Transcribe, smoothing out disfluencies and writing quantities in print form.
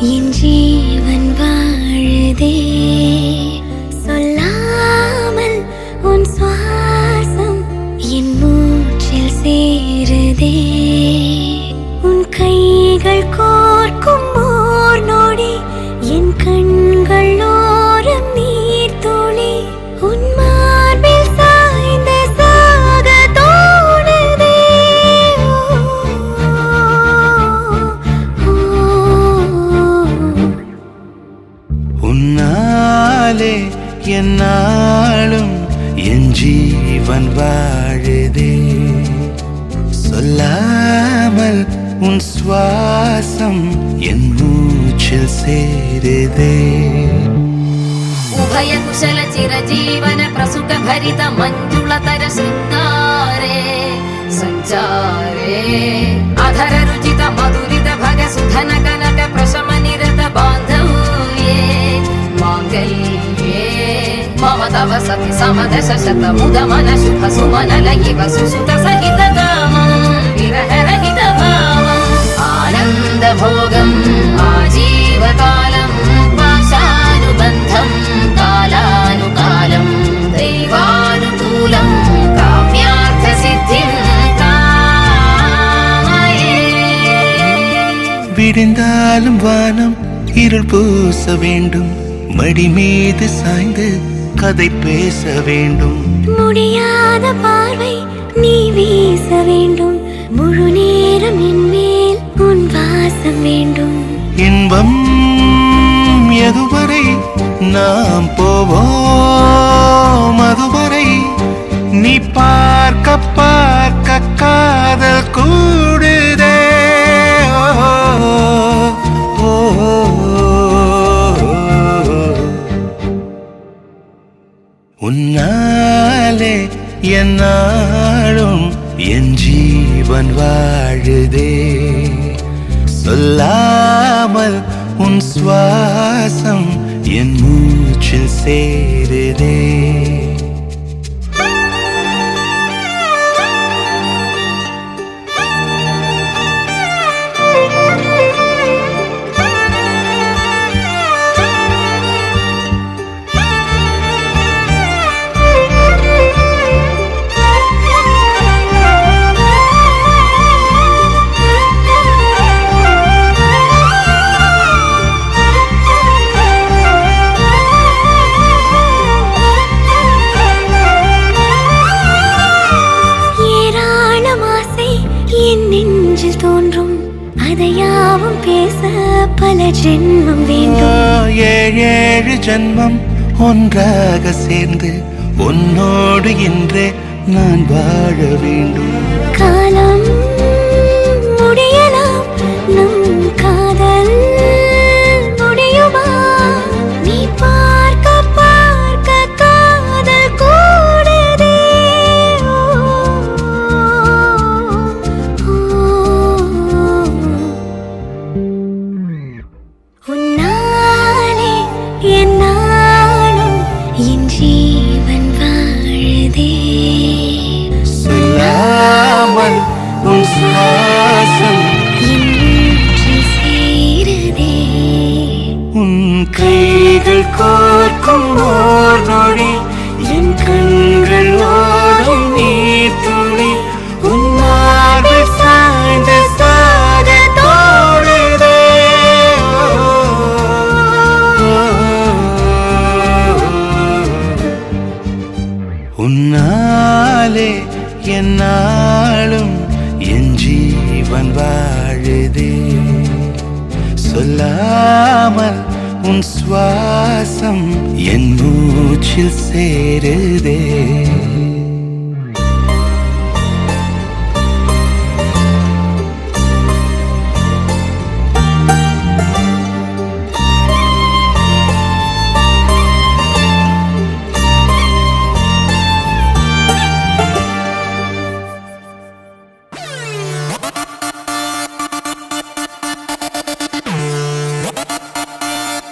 என் ஜீவன் வாழுதே சொல்லாமல் உன் சுவாசம் என் மூச்சில் சேருதே உன் கைகள் கோர்க்கும் ஓர் நொடி என் கண்கள் ஓரம் நீர் துளி உன் மார்பில் சாய்ந்த சாக தோணுதே உன்னாலே என்னாலும் என் ஜீவன் வாழுதே சொல்லாமல் உன் சுவாசம் என் மூச்சில் சேருதே उभय कुशल चिरजीवन प्रसुख भरित मंजुलतर शृंगारे संचारे अधर रुचित मधुरित भग सुधन कनक प्रशम निरत बांधव्ये मांगल्ये मम तव सति समदश शत मुद मन शुभ सुमन लयिव सुसुत सहित कामं विरह रहित भावम् आनंद भोगं आजीवकालं पाशानुबन्धं कालानुकालं दैवानुकूलं काम्यार्थ सिद्धिं कामये விடிந்தாலும் வானம் இருள் பூச வேண்டும் மடி மீது சாய்ந்து கதை பேச வேண்டும் முடியாத பார்வை நீ வீச வேண்டும் முழு நேரம் என் மேல் உன் வாசம் வேண்டும் இன்பம் எதுவரை நாம் போவோம் அதுவரை நீ பார்க்க பார்க்க காதல் கூடுதே ஓ, ஓ, உன்னாலே என்னாலும் என் ஜீவன் வாழுதே சொல்லாமல் உன் சுவாசம் என் மூச்சில் சேருதே நெஞ்சில் தோன்றும் அதையாவும் பேச பல ஜென்மம் வேண்டும் ஏழு ஜென்மம் ஒன்றாக சேர்ந்து உன்னோடு இன்றே நான் வாழ வேண்டும் காலம் முடியலாம் நம் காதல் முடியுமா நீ பார்க்க பார்க்க காதல் கூடுதே உன்னாலே என்னாலும் என் ஜீவன் வாழுதே சொல்லாமல் உன் சுவாசம் என் மூச்சில் சேருதே உன் கைகள் கோர்க்கும் ஓர் நொடி என் கண்கள் ஓடும் நீர் துளி உன் மார்பில் சாய்ந்து சாக தோணுதே உன்னாலே என்னாலும் என் ஜீவன் வாழுதே சொல்லாமல் உன் சுவாசம் என் மூச்சில் சேருதே